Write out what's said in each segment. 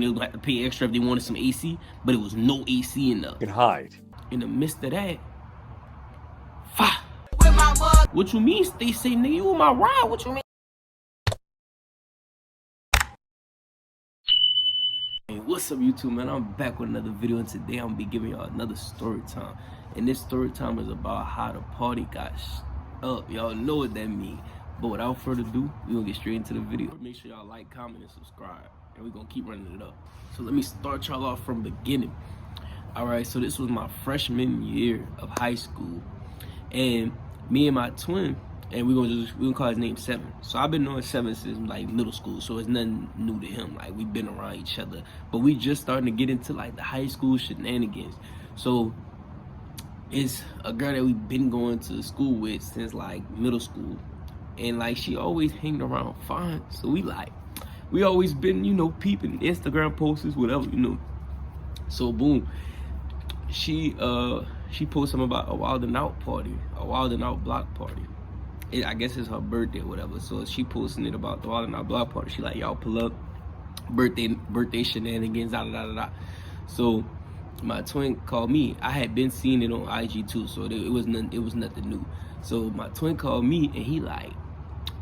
They was gonna have to pay extra if they wanted some AC, but it was no AC in the. Can hide. In the midst of that, what you mean? They say, nigga, you on my ride? What you mean? Hey, what's up, YouTube, man? I'm back with another video, and today I'm gonna be giving y'all another story time. And this story time is about how the party got up. Y'all know what that means. But without further ado, we gonna get straight into the video. Make sure y'all like, comment, and subscribe, and we gonna keep running it up. So let me start y'all off from the beginning. All right, so this was my freshman year of high school, and me and my twin, and we're gonna call his name Seven. So I've been knowing Seven since like middle school, so it's nothing new to him. Like, we've been around each other, but we just starting to get into like the high school shenanigans. So it's a girl that we've been going to school with since like middle school, and like she always hanging around fine. So we always been, you know, peeping Instagram posts, whatever, you know. So boom, she posted something about a Wild and Out party, a Wild and Out block party. I guess it's her birthday or whatever. So she posting it about the Wild and Out block party. She like, y'all pull up, birthday shenanigans, da da da da. So my twin called me. I had been seeing it on IG too, so it was nothing new. So my twin called me, and he like,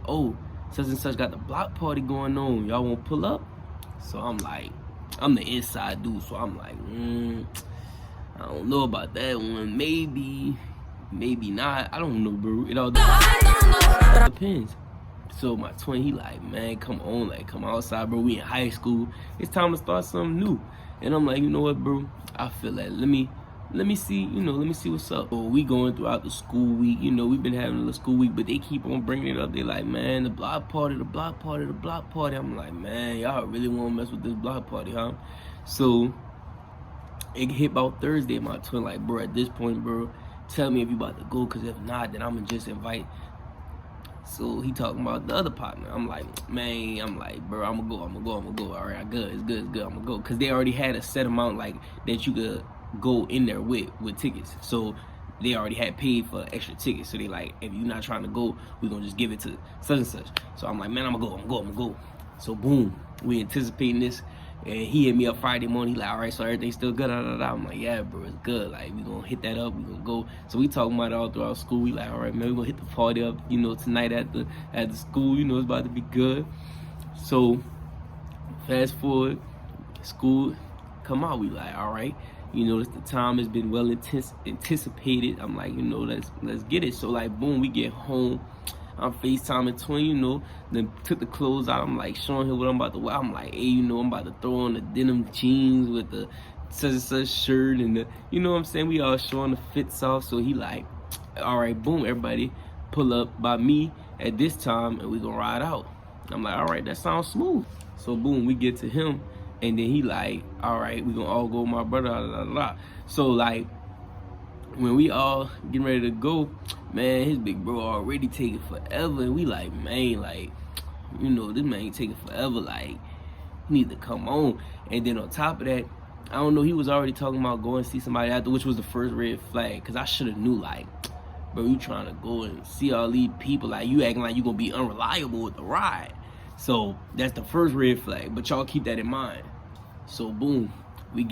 oh, such and such got the block party going on. Y'all won't pull up? So I'm like, I'm the inside dude, so I'm like, I don't know about that one. Maybe not. I don't know, bro. It all depends. So my twin, he like, man, come on, like, come outside, bro. We in high school. It's time to start something new. And I'm like, you know what, bro? I feel like let me see, you know, let me see what's up. So we going throughout the school week, you know, we've been having a school week, but they keep on bringing it up. They like, man, the block party, the block party, the block party. I'm like, man, y'all really want to mess with this block party, huh? So it hit about Thursday. My twin like, bro, at this point, bro, tell me if you about to go, because if not, then I'm gonna just invite. So he talking about the other partner. I'm like, bro, I'm gonna go. All right, good, it's good, I'm gonna go. Because they already had a set amount, like, that you could go in there with tickets. So they already had paid for extra tickets. So they like, if you're not trying to go, we're gonna just give it to such and such. So I'm like, man, I'm gonna go. So boom, we anticipating this. And he hit me up Friday morning. He like, all right, so everything's still good? I'm like, yeah, bro, it's good. Like, we gonna hit that up. We gonna go. So we talking about it all throughout school. We like, all right, man, we gonna hit the party up, you know, tonight at the school. You know, it's about to be good. So fast forward, school come out. We like, all right, you know, the time has been well anticipated. I'm like, you know, let's get it. So like, boom, we get home. I'm FaceTiming twin, you know, then took the clothes out. I'm like showing him what I'm about to wear. I'm like, hey, you know, I'm about to throw on the denim jeans with the such and such shirt and the, you know what I'm saying? We all showing the fits off. So he like, all right, boom, everybody pull up by me at this time and we gonna ride out. I'm like, all right, that sounds smooth. So boom, we get to him, and then he like, all right, we gonna all go with my brother, blah, blah, blah. So like, when we all getting ready to go, man, his big bro already taking forever, and we like, man, like, you know, this man taking forever, like, he need to come on. And then on top of that, I don't know, he was already talking about going to see somebody after, which was the first red flag, because I should have knew, like, bro, you trying to go and see all these people, like, you acting like you gonna be unreliable with the ride. So that's the first red flag, but y'all keep that in mind. So boom, we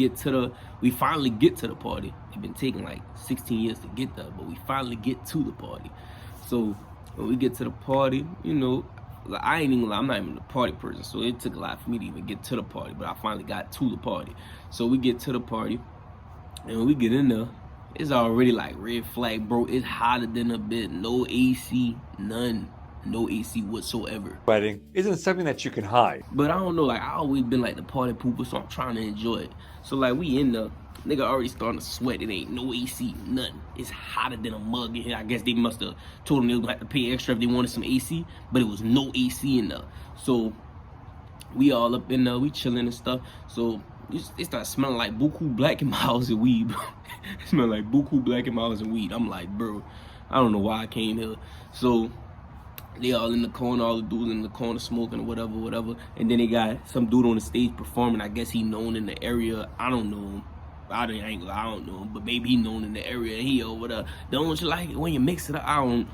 finally get to the party. It's been taking like 16 years to get there, but we finally get to the party. So when we get to the party, you know, like, I'm not even a party person, so it took a lot for me to even get to the party, but I finally got to the party. So we get to the party, and when we get in there, it's already like red flag, bro. It's hotter than a bit. No AC, none. No AC whatsoever. Wedding isn't something that you can hide. But I don't know, like, I always been like the party pooper, so I'm trying to enjoy it. So like, we in the nigga already starting to sweat. It ain't no AC, nothing. It's hotter than a mug in here. I guess they must have told them they was gonna have to pay extra if they wanted some AC, but it was no AC in there. So we all up in there, we chilling and stuff. So it started smelling like buku black and miles and weed, bro. It smelled like buku black and miles and weed. I'm like, bro, I don't know why I came here. So they all in the corner, all the dudes in the corner smoking or whatever. And then they got some dude on the stage performing. I guess he known in the area. I don't know him. I don't know him, but maybe he known in the area. He over there. Don't you like it when you mix it up? I don't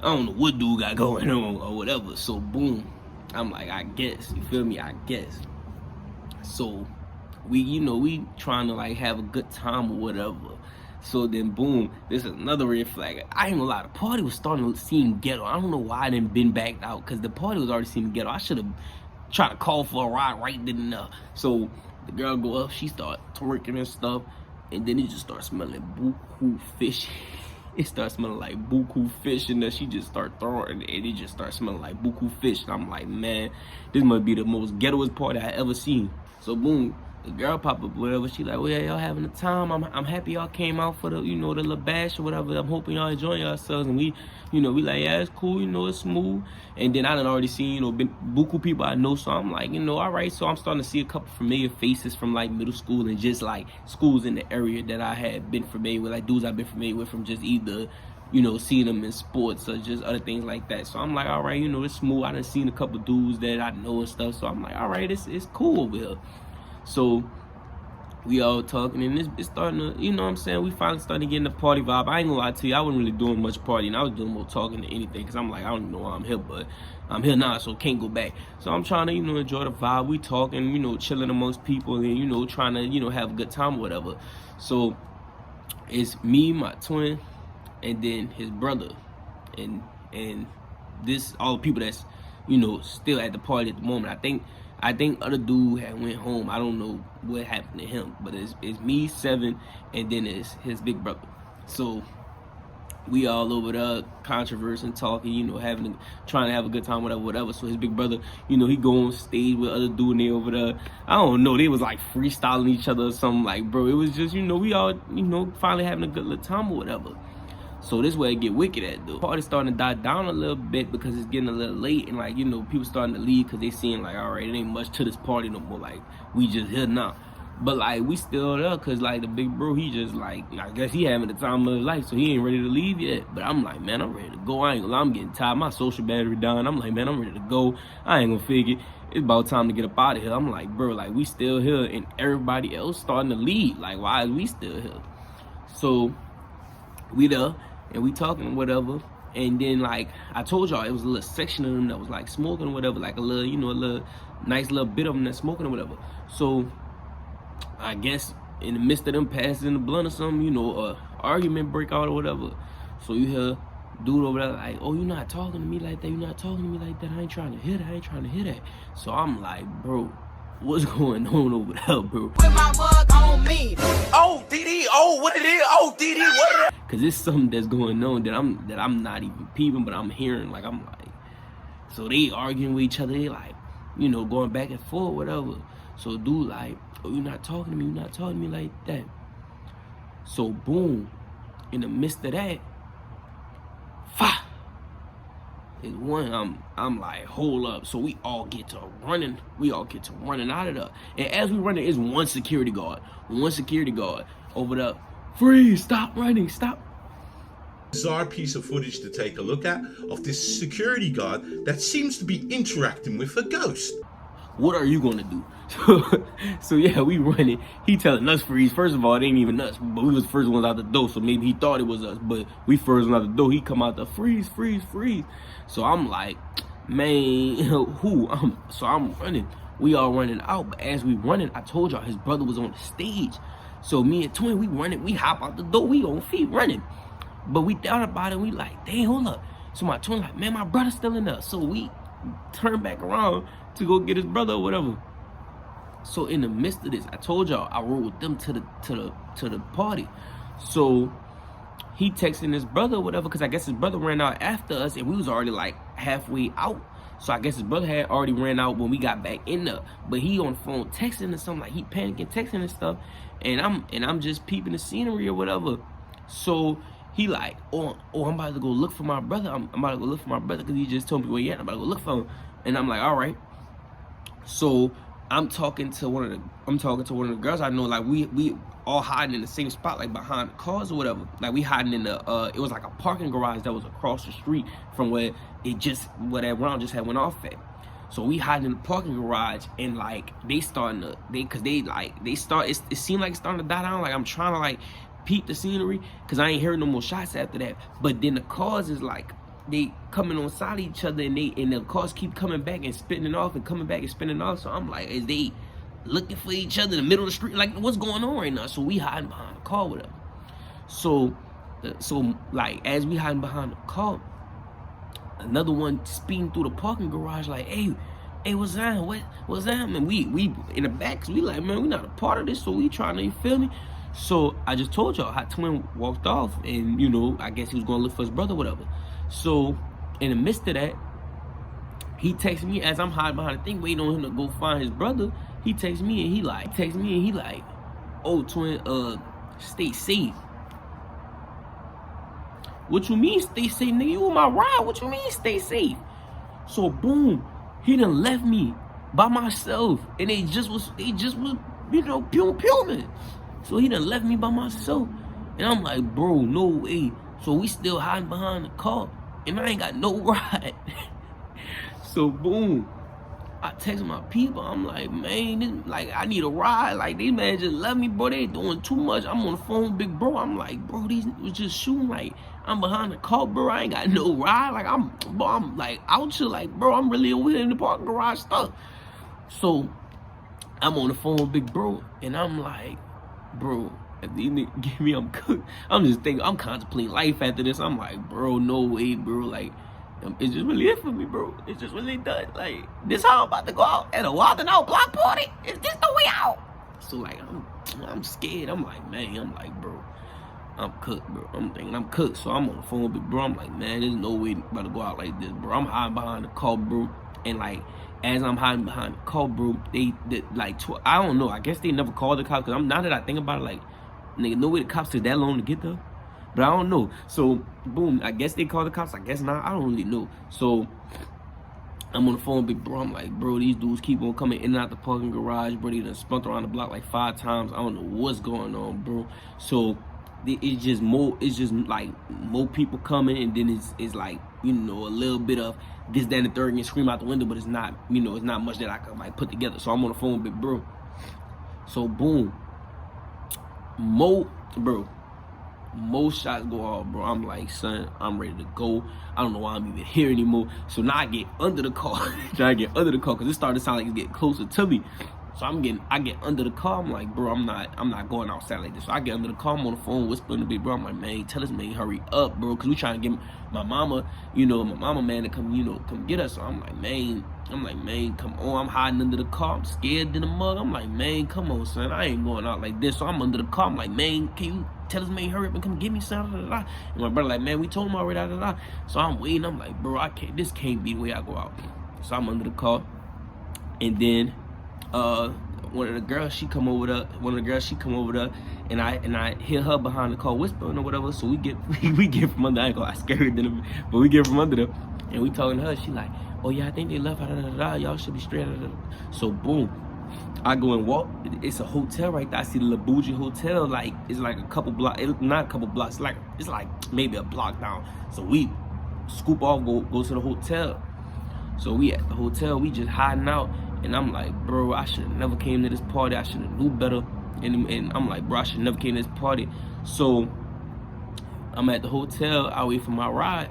know what dude got going on or whatever. So boom, I'm like, I guess, you feel me? I guess. So we trying to like have a good time or whatever. So then boom, this is another red flag. I ain't gonna lie, the party was starting to seem ghetto. I don't know why I didn't been backed out, because the party was already seeming ghetto. I should have tried to call for a ride right then and there. So the girl go up, she start twerking and stuff, and then it just starts smelling buku fish. It starts smelling like buku fish, and then she just start throwing, and it just starts smelling like buku fish. And I'm like, man, this must be the most ghettoest party I ever seen. So boom, the girl pop up, whatever. She like, well, yeah, y'all having a time. I'm happy y'all came out for the, the little bash or whatever. I'm hoping y'all enjoying yourselves. And we like, yeah, it's cool, it's smooth. And then I done already seen, buku people I know. So I'm like, all right. So I'm starting to see a couple familiar faces from like middle school and just like schools in the area that I had been familiar with, like dudes I've been familiar with from just either, seeing them in sports or just other things like that. So I'm like, all right, it's smooth. I done seen a couple dudes that I know and stuff. So I'm like, all right, it's cool over here. So we all talking, and it's starting to, we finally starting to get in the party vibe. I ain't gonna lie to you, I wasn't really doing much partying. I was doing more talking than anything, because I'm like, I don't even know why I'm here, but I'm here now, so can't go back. So I'm trying to, enjoy the vibe. We talking, chilling amongst people, and, trying to, have a good time or whatever. So it's me, my twin, and then his brother. And this, all the people that's, still at the party at the moment. I think other dude had went home. I don't know what happened to him, but it's me, Seven, and then it's his big brother. So we all over there controversing, talking, trying to have a good time, whatever. So his big brother, he go on stage with other dude and they over there. I don't know, they was like freestyling each other or something, like, bro. It was just, we all, finally having a good little time or whatever. So this way it get wicked at, though. Party starting to die down a little bit because it's getting a little late, and like, people starting to leave because they seeing like, all right, it ain't much to this party no more. Like, we just here now. But like, we still there because like the big bro, he just like, I guess he having the time of his life, so he ain't ready to leave yet. But I'm like, man, I'm ready to go. I ain't gonna lie, I'm getting tired. My social battery down. I'm like, man, I'm ready to go. I ain't gonna figure. It's about time to get up out of here. I'm like, bro, like, we still here and everybody else starting to leave. Like, why is we still here? So we there. And we talking whatever, and then like I told y'all, it was a little section of them that was like smoking or whatever, like a little, a little nice little bit of them that smoking or whatever. So I guess in the midst of them passing the blunt or something, argument break out or whatever. So you hear dude over there like, oh, you're not talking to me like that, you're not talking to me like that, I ain't trying to hear that, I ain't trying to hear that. So I'm like, bro, what's going on over there, bro? With my mug on me. Oh, DD, oh, what it is? Oh, DD, what it is? Cause it's something that's going on that I'm not even peeping, but I'm hearing. Like, I'm like, so they arguing with each other. They like, going back and forth, whatever. So dude like, oh, you're not talking to me. You're not talking to me like that. So boom, in the midst of that, fa, is one. I'm like, hold up. So we all get to running. We all get to running out of there. And as we running, it's one security guard over there. Freeze! Stop running! Stop! Bizarre piece of footage to take a look at of this security guard that seems to be interacting with a ghost. What are you gonna do? So yeah, we running. He telling us freeze. First of all, it ain't even us, but we was the first ones out the door, so maybe he thought it was us, but we first ones out the door. He come out the freeze. So I'm like, man, who? So I'm running. We all running out, but as we running, I told y'all his brother was on the stage. So me and twin, we running, we hop out the door, we on feet running. But we down about it, we like, dang, hold up. So my twin like, man, my brother's still in there. So we turn back around to go get his brother or whatever. So in the midst of this, I told y'all I rode with them to the party. So he texting his brother or whatever, because I guess his brother ran out after us and we was already like halfway out. So I guess his brother had already ran out when we got back in there. But he on the phone texting or something, like he panicking, texting and stuff. And I'm just peeping the scenery or whatever. So he like, oh, I'm about to go look for my brother. I'm about to go look for my brother because he just told me where he at. I'm about to go look for him. And I'm like, all right. So I'm talking to one of the girls I know. Like we all hiding in the same spot, like behind the cars or whatever. Like we hiding in the it was like a parking garage that was across the street from where that round just had went off at. So we hiding in the parking garage, and like it seemed like it's starting to die down. Like I'm trying to like peep the scenery because I ain't hearing no more shots after that. But then the cars is like they coming on side of each other, and the cars keep coming back and spinning off and coming back and spinning off. So I'm like, is they looking for each other in the middle of the street. Like, what's going on right now? So we hiding behind the car with them. So like, as we hiding behind the car, another one speeding through the parking garage, like, hey, what's that? What's that? And we in the back, we like, man, we not a part of this, so we trying to, you feel me? So I just told y'all how Twin walked off, and you know, I guess he was gonna look for his brother, whatever. So in the midst of that, he texts me as I'm hiding behind the thing, waiting on him to go find his brother. He texts me and he like, oh, Twin, stay safe. What you mean stay safe, nigga? You on my ride. What you mean stay safe? So boom, he done left me by myself, and they just was, you know, pew. So he done left me by myself, and I'm like, bro, no way. So we still hiding behind the car, and I ain't got no ride. So boom, I text my people. I'm like, man, I need a ride. Like, these man just left me, bro. They doing too much. I'm on the phone with big bro. I'm like, bro, these was just shooting. Like, I'm behind the car, bro. I ain't got no ride. Like, I'm like out here, like, bro, I'm really over here in the parking garage stuff. So I'm on the phone with big bro, and I'm like, bro, if these niggas give me, I'm cooked. I'm just thinking, I'm contemplating life after this. I'm like, bro, no way, bro. Like, it's just really it for me, bro. It's just really done. Like, this how I'm about to go out at a wild and out block party. Is this the way out? So like, I'm scared. I'm like, man, I'm like, bro, I'm cooked, bro. I'm thinking I'm cooked. So I'm on the phone with big bro. I'm like, man, there's no way about to go out like this, bro. I'm hiding behind the car, bro. And like, as I'm hiding behind the car, bro, I don't know. I guess they never called the cops, because now that I think about it, like, nigga, no way the cops took that long to get there. But I don't know. So boom, I guess they called the cops. I guess not. I don't really know. So I'm on the phone with big bro. I'm like, bro, these dudes keep on coming in and out the parking garage, bro. They done spun around the block like 5 times. I don't know what's going on, bro. So it's just more people coming, and then it's like, you know, a little bit of this, that, and the third, and scream out the window, but it's not, you know, it's not much that I can like put together. So I'm on the phone with big bro. So boom, most shots go off, bro. I'm like, son, I'm ready to go. I don't know why I'm even here anymore. So now I get under the car. Trying to get under the car, because it started to sound like it's getting closer to me. So I get under the car. I'm like, bro, I'm not going outside like this. So I get under the car. I'm on the phone whispering to big bro. I'm like, man, tell this man hurry up, bro, because we trying to get my mama, you know, man to come, you know, come get us. So I'm like, man, come on. I'm hiding under the car. I'm scared in the mug. I'm like, man, come on, son. I ain't going out like this. So I'm under the car. I'm like, man, can you tell this man hurry up and come get me, son? And my brother like, man, we told him already. So I'm waiting. I'm like, bro, this can't be the way I go out. So I'm under the car, and then one of the girls she come over there, and I hear her behind the car whispering or whatever. So we get from under. I ain't gonna lie, scared them, but we get from under them, and we talking to her. She like, oh yeah, I think they left. Y'all should be straight. So boom, I go and walk. It's a hotel right there. I see the Labuji Hotel. Like, it's like a couple blocks. Not a couple blocks. It's like maybe a block down. So we scoop off, go to the hotel. So we at the hotel. We just hiding out. And I'm like, bro, I should have never came to this party. I should have knew better. And I'm like, bro, I should never came to this party. So I'm at the hotel. I wait for my ride.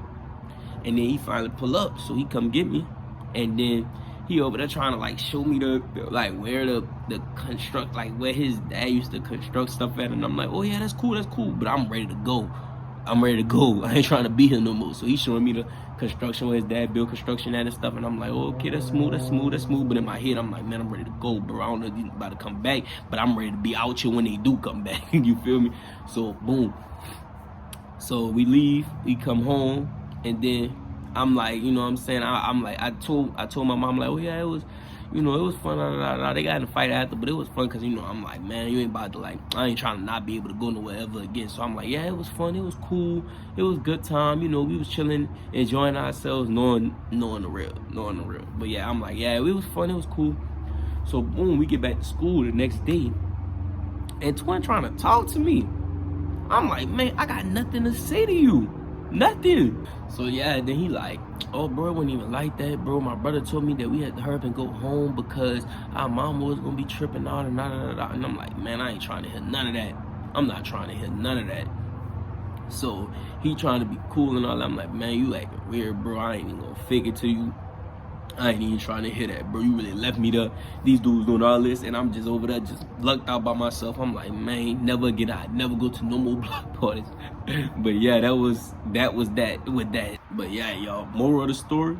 And then he finally pull up. So he come get me. And then he over there trying to like show me where the construct, like where his dad used to construct stuff at. And I'm like, oh yeah, that's cool. But I'm ready to go. I ain't trying to be here no more. So he's showing me the construction where his dad built construction at and stuff. And I'm like, oh, okay, that's smooth. But in my head, I'm like, man, I'm ready to go, bro. I don't know if he's about to come back, but I'm ready to be out here when they do come back. You feel me? So boom. So we leave, we come home, and then I'm like, you know what I'm saying? I'm like, I told my mom, like, oh yeah, it was, you know, it was fun. They got in a fight after, but it was fun because, you know, I'm like, man, you ain't about to, like, I ain't trying to not be able to go nowhere ever again. So I'm like, yeah, it was fun. It was cool. It was a good time. You know, we was chilling, enjoying ourselves, knowing the real. But yeah, I'm like, yeah, it was fun. It was cool. So boom, we get back to school the next day, and Twin trying to talk to me. I'm like, man, I got nothing to say to you. Nothing. So yeah, then he like, oh bro, it wasn't even like that, bro. My brother told me that we had to hurry up and go home because our mama was gonna be tripping out and and I'm like, man, I ain't trying to hear none of that. I'm not trying to hear none of that. So he trying to be cool and all that. I'm like, man, you acting weird, bro. I ain't even gonna fake it to you. I ain't even trying to hear that, bro. You really left me there. These dudes doing all this, and I'm just over there, just lucked out by myself. I'm like, man, never again. I'd never go to no more block parties. But yeah, that was that with that. But yeah, y'all. Moral of the story: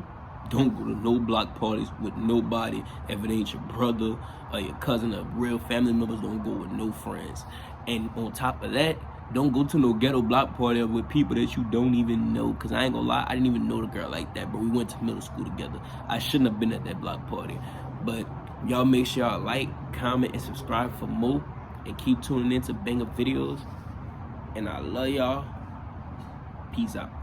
don't go to no block parties with nobody. If it ain't your brother or your cousin or real family members, don't go with no friends. And on top of that, don't go to no ghetto block party with people that you don't even know. Cause I ain't gonna lie, I didn't even know the girl like that, but we went to middle school together. I shouldn't have been at that block party. But y'all make sure y'all like, comment, and subscribe for more. And keep tuning in to banger videos. And I love y'all. Peace out.